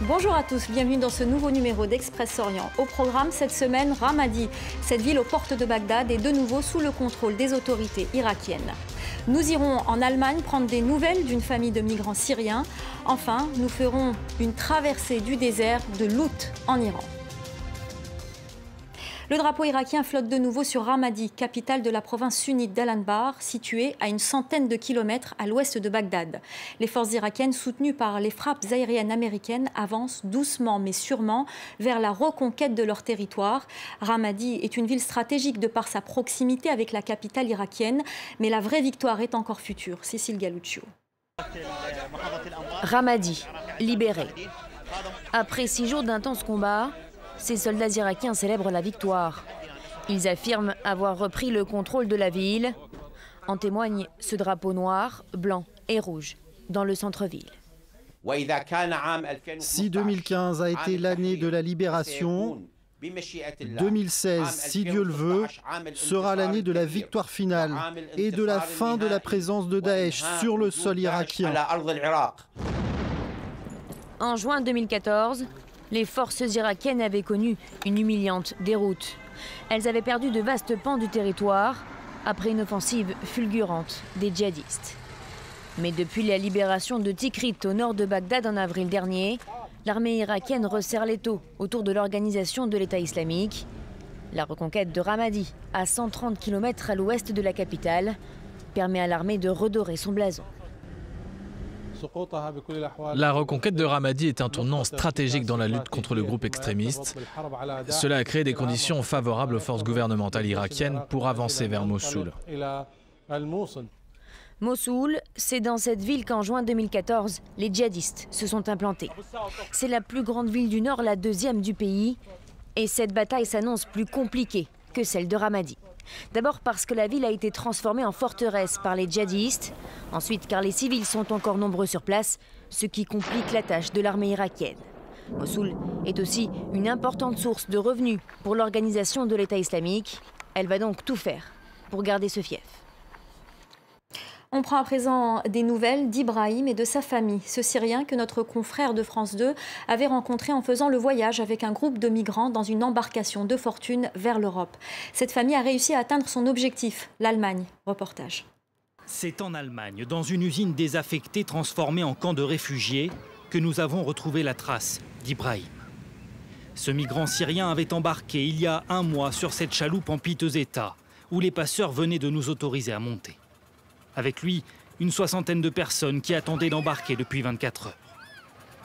Bonjour à tous, bienvenue dans ce nouveau numéro d'Express Orient. Au programme cette semaine, Ramadi. Cette ville aux portes de Bagdad est de nouveau sous le contrôle des autorités irakiennes. Nous irons en Allemagne prendre des nouvelles d'une famille de migrants syriens. Enfin, nous ferons une traversée du désert de Lout en Iran. Le drapeau irakien flotte de nouveau sur Ramadi, capitale de la province sunnite d'Al-Anbar, située à une centaine de kilomètres à l'ouest de Bagdad. Les forces irakiennes, soutenues par les frappes aériennes américaines, avancent doucement mais sûrement vers la reconquête de leur territoire. Ramadi est une ville stratégique de par sa proximité avec la capitale irakienne, mais la vraie victoire est encore future. Cécile Galluccio. Ramadi, libéré. Après 6 jours d'intenses combats, ces soldats irakiens célèbrent la victoire. Ils affirment avoir repris le contrôle de la ville. En témoigne ce drapeau noir, blanc et rouge dans le centre-ville. Si 2015 a été l'année de la libération, 2016, si Dieu le veut, sera l'année de la victoire finale et de la fin de la présence de Daesh sur le sol irakien. En juin 2014, les forces irakiennes avaient connu une humiliante déroute. Elles avaient perdu de vastes pans du territoire après une offensive fulgurante des djihadistes. Mais depuis la libération de Tikrit au nord de Bagdad en avril dernier, l'armée irakienne resserre l'étau autour de l'organisation de l'État islamique. La reconquête de Ramadi, à 130 km à l'ouest de la capitale, permet à l'armée de redorer son blason. La reconquête de Ramadi est un tournant stratégique dans la lutte contre le groupe extrémiste. Cela a créé des conditions favorables aux forces gouvernementales irakiennes pour avancer vers Mossoul. Mossoul, c'est dans cette ville qu'en juin 2014, les djihadistes se sont implantés. C'est la plus grande ville du nord, la deuxième du pays. Et cette bataille s'annonce plus compliquée que celle de Ramadi. D'abord parce que la ville a été transformée en forteresse par les djihadistes. Ensuite car les civils sont encore nombreux sur place, ce qui complique la tâche de l'armée irakienne. Mossoul est aussi une importante source de revenus pour l'organisation de l'État islamique. Elle va donc tout faire pour garder ce fief. On prend à présent des nouvelles d'Ibrahim et de sa famille, ce Syrien que notre confrère de France 2 avait rencontré en faisant le voyage avec un groupe de migrants dans une embarcation de fortune vers l'Europe. Cette famille a réussi à atteindre son objectif, l'Allemagne. Reportage. C'est en Allemagne, dans une usine désaffectée transformée en camp de réfugiés, que nous avons retrouvé la trace d'Ibrahim. Ce migrant syrien avait embarqué il y a 1 mois sur cette chaloupe en piteux état, où les passeurs venaient de nous autoriser à monter. Avec lui, une 60aine de personnes qui attendaient d'embarquer depuis 24 heures.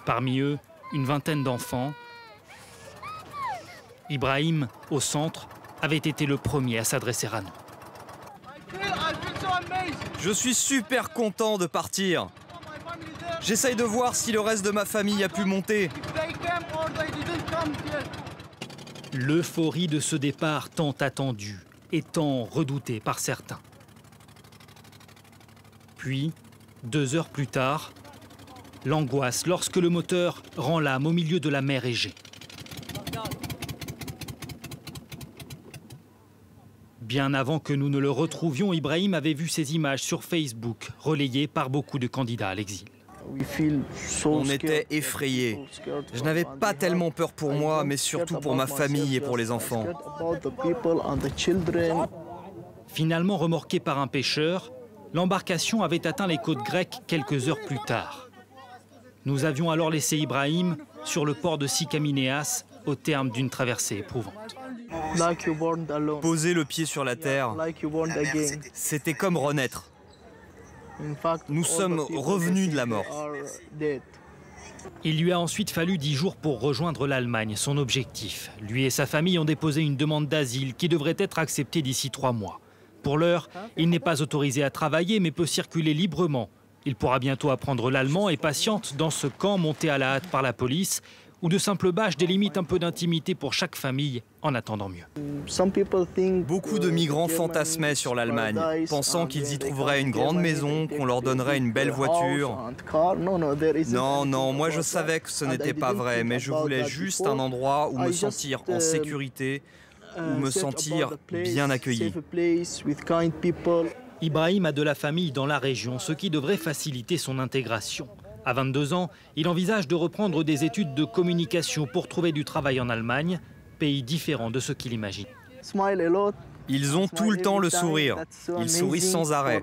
Parmi eux, une 20aine d'enfants. Ibrahim, au centre, avait été le premier à s'adresser à nous. Je suis super content de partir. J'essaye de voir si le reste de ma famille a pu monter. L'euphorie de ce départ tant attendu et tant redouté par certains. Puis, 2 heures plus tard, l'angoisse lorsque le moteur rend l'âme au milieu de la mer Égée. Bien avant que nous ne le retrouvions, Ibrahim avait vu ces images sur Facebook, relayées par beaucoup de candidats à l'exil. On était effrayés. Je n'avais pas tellement peur pour moi, mais surtout pour ma famille et pour les enfants. Finalement remorqué par un pêcheur, l'embarcation avait atteint les côtes grecques quelques heures plus tard. Nous avions alors laissé Ibrahim sur le port de Sikaminéas au terme d'une traversée éprouvante. Poser le pied sur la terre, c'était comme renaître. Nous sommes revenus de la mort. Il lui a ensuite fallu 10 jours pour rejoindre l'Allemagne, son objectif. Lui et sa famille ont déposé une demande d'asile qui devrait être acceptée d'ici 3 mois. Pour l'heure, il n'est pas autorisé à travailler mais peut circuler librement. Il pourra bientôt apprendre l'allemand et patiente dans ce camp monté à la hâte par la police où de simples bâches délimitent un peu d'intimité pour chaque famille en attendant mieux. Beaucoup de migrants fantasmaient sur l'Allemagne, pensant qu'ils y trouveraient une grande maison, qu'on leur donnerait une belle voiture. Non, moi je savais que ce n'était pas vrai, mais je voulais juste un endroit où me sentir en sécurité, où me sentir bien accueilli. Ibrahim a de la famille dans la région, ce qui devrait faciliter son intégration. À 22 ans, il envisage de reprendre des études de communication pour trouver du travail en Allemagne, pays différent de ce qu'il imagine. Ils ont tout le temps le sourire. Ils sourient sans arrêt.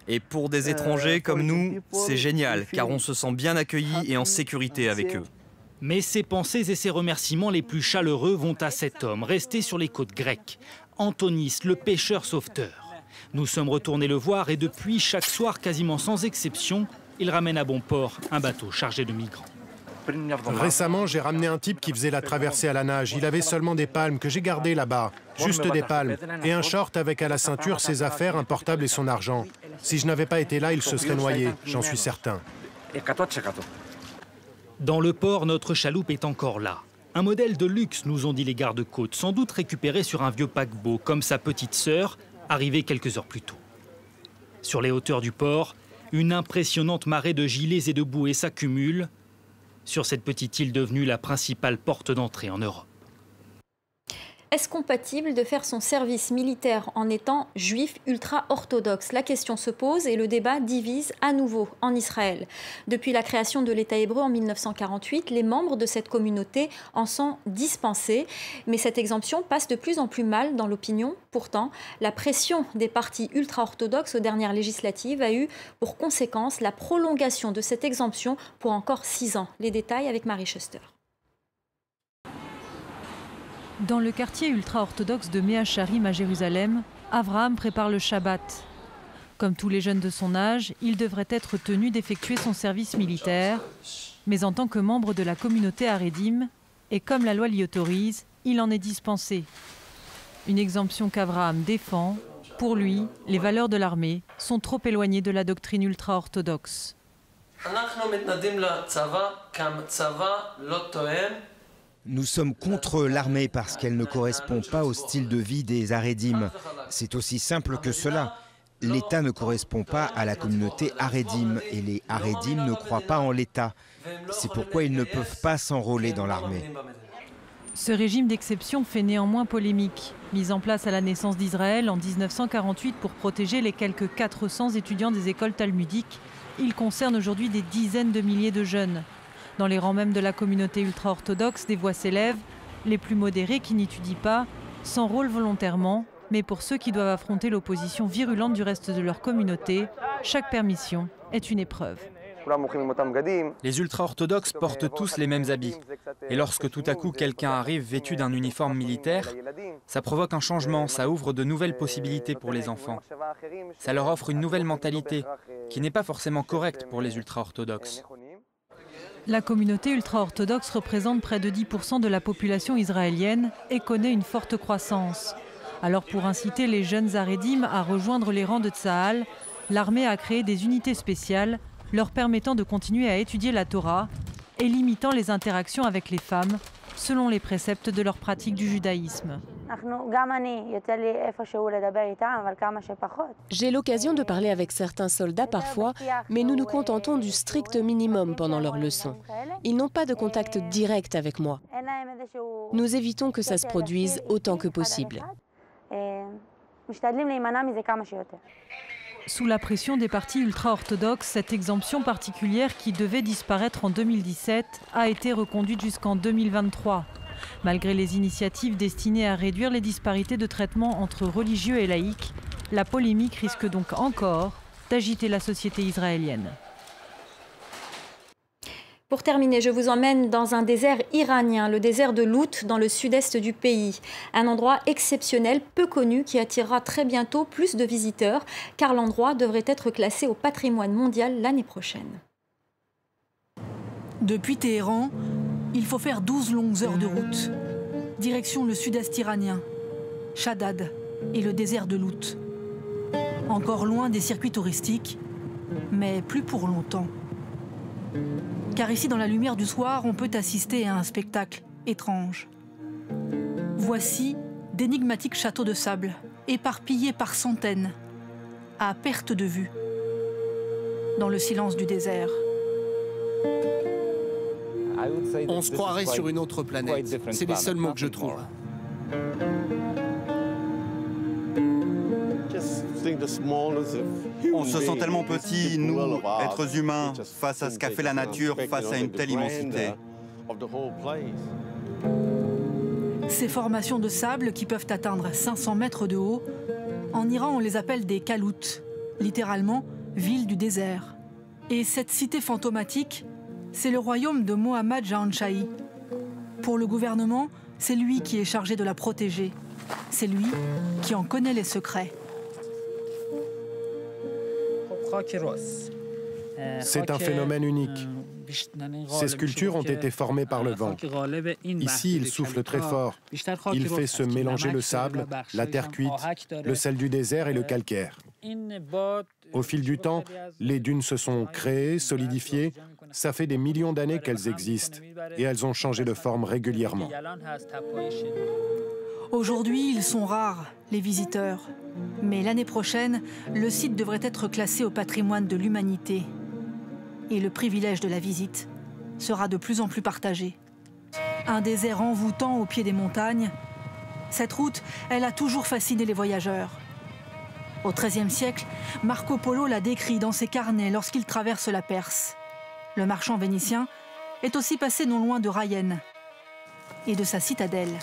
Et pour des étrangers comme nous, c'est génial, car on se sent bien accueillis et en sécurité avec eux. Mais ses pensées et ses remerciements les plus chaleureux vont à cet homme resté sur les côtes grecques, Antonis, le pêcheur sauveteur. Nous sommes retournés le voir et depuis, chaque soir, quasiment sans exception, il ramène à bon port un bateau chargé de migrants. Récemment, j'ai ramené un type qui faisait la traversée à la nage. Il avait seulement des palmes que j'ai gardées là-bas, juste des palmes, et un short avec à la ceinture ses affaires, un portable et son argent. Si je n'avais pas été là, il se serait noyé, j'en suis certain. Dans le port, notre chaloupe est encore là. Un modèle de luxe, nous ont dit les gardes-côtes, sans doute récupéré sur un vieux paquebot, comme sa petite sœur, arrivée quelques heures plus tôt. Sur les hauteurs du port, une impressionnante marée de gilets et de bouées s'accumule sur cette petite île devenue la principale porte d'entrée en Europe. Est-ce compatible de faire son service militaire en étant juif ultra-orthodoxe? La question se pose et le débat divise à nouveau en Israël. Depuis la création de l'État hébreu en 1948, les membres de cette communauté en sont dispensés. Mais cette exemption passe de plus en plus mal dans l'opinion. Pourtant, la pression des partis ultra-orthodoxes aux dernières législatives a eu pour conséquence la prolongation de cette exemption pour encore 6 ans. Les détails avec Marie Schuster. Dans le quartier ultra-orthodoxe de Mea Sharim à Jérusalem, Avraham prépare le Shabbat. Comme tous les jeunes de son âge, il devrait être tenu d'effectuer son service militaire. Mais en tant que membre de la communauté Haredim, et comme la loi l'y autorise, il en est dispensé. Une exemption qu'Avraham défend. Pour lui, les valeurs de l'armée sont trop éloignées de la doctrine ultra-orthodoxe. Nous sommes contre l'armée parce qu'elle ne correspond pas au style de vie des Haredim. C'est aussi simple que cela. L'État ne correspond pas à la communauté Haredim et les Haredim ne croient pas en l'État. C'est pourquoi ils ne peuvent pas s'enrôler dans l'armée. Ce régime d'exception fait néanmoins polémique. Mis en place à la naissance d'Israël en 1948 pour protéger les quelques 400 étudiants des écoles talmudiques, il concerne aujourd'hui des dizaines de milliers de jeunes. Dans les rangs même de la communauté ultra-orthodoxe, des voix s'élèvent. Les plus modérés qui n'étudient pas s'enrôlent volontairement. Mais pour ceux qui doivent affronter l'opposition virulente du reste de leur communauté, chaque permission est une épreuve. Les ultra-orthodoxes portent tous les mêmes habits. Et lorsque tout à coup quelqu'un arrive vêtu d'un uniforme militaire, ça provoque un changement, ça ouvre de nouvelles possibilités pour les enfants. Ça leur offre une nouvelle mentalité qui n'est pas forcément correcte pour les ultra-orthodoxes. La communauté ultra-orthodoxe représente près de 10% de la population israélienne et connaît une forte croissance. Alors pour inciter les jeunes Haredim à rejoindre les rangs de Tsahal, l'armée a créé des unités spéciales leur permettant de continuer à étudier la Torah et limitant les interactions avec les femmes selon les préceptes de leur pratique du judaïsme. J'ai l'occasion de parler avec certains soldats parfois, mais nous nous contentons du strict minimum pendant leurs leçons. Ils n'ont pas de contact direct avec moi. Nous évitons que ça se produise autant que possible. Sous la pression des partis ultra-orthodoxes, cette exemption particulière qui devait disparaître en 2017 a été reconduite jusqu'en 2023. Malgré les initiatives destinées à réduire les disparités de traitement entre religieux et laïcs, la polémique risque donc encore d'agiter la société israélienne. Pour terminer, je vous emmène dans un désert iranien, le désert de Lout, dans le sud-est du pays. Un endroit exceptionnel, peu connu, qui attirera très bientôt plus de visiteurs, car l'endroit devrait être classé au patrimoine mondial l'année prochaine. Depuis Téhéran, il faut faire 12 longues heures de route. Direction le sud-est iranien, Shaddad et le désert de Lout. Encore loin des circuits touristiques, mais plus pour longtemps. Car ici, dans la lumière du soir, on peut assister à un spectacle étrange. Voici d'énigmatiques châteaux de sable, éparpillés par centaines, à perte de vue, dans le silence du désert. On se croirait sur une autre planète. C'est les seuls mots que je trouve. On se sent tellement petit, nous, êtres humains, face à ce qu'a fait la nature, face à une telle immensité. Ces formations de sable qui peuvent atteindre 500 mètres de haut, en Iran on les appelle des kaloutes, littéralement ville du désert. Et cette cité fantomatique, c'est le royaume de Mohammad Jahanshahis. Pour le gouvernement, c'est lui qui est chargé de la protéger. C'est lui qui en connaît les secrets. C'est un phénomène unique. Ces sculptures ont été formées par le vent. Ici, il souffle très fort. Il fait se mélanger le sable, la terre cuite, le sel du désert et le calcaire. Au fil du temps, les dunes se sont créées, solidifiées. Ça fait des millions d'années qu'elles existent et elles ont changé de forme régulièrement. Aujourd'hui, ils sont rares, les visiteurs. Mais l'année prochaine, le site devrait être classé au patrimoine de l'humanité. Et le privilège de la visite sera de plus en plus partagé. Un désert envoûtant au pied des montagnes. Cette route, elle a toujours fasciné les voyageurs. Au XIIIe siècle, Marco Polo l'a décrit dans ses carnets lorsqu'il traverse la Perse. Le marchand vénitien est aussi passé non loin de Rayenne et de sa citadelle.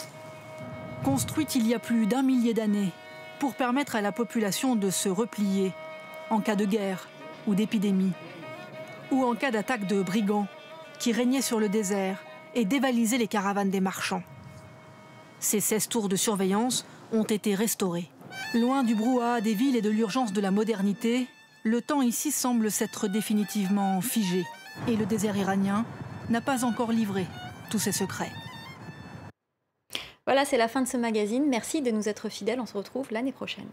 Construite il y a plus d'1 millier d'années pour permettre à la population de se replier en cas de guerre ou d'épidémie, ou en cas d'attaque de brigands qui régnaient sur le désert et dévalisaient les caravanes des marchands. Ces 16 tours de surveillance ont été restaurées. Loin du brouhaha des villes et de l'urgence de la modernité, le temps ici semble s'être définitivement figé. Et le désert iranien n'a pas encore livré tous ses secrets. Voilà, c'est la fin de ce magazine. Merci de nous être fidèles. On se retrouve l'année prochaine.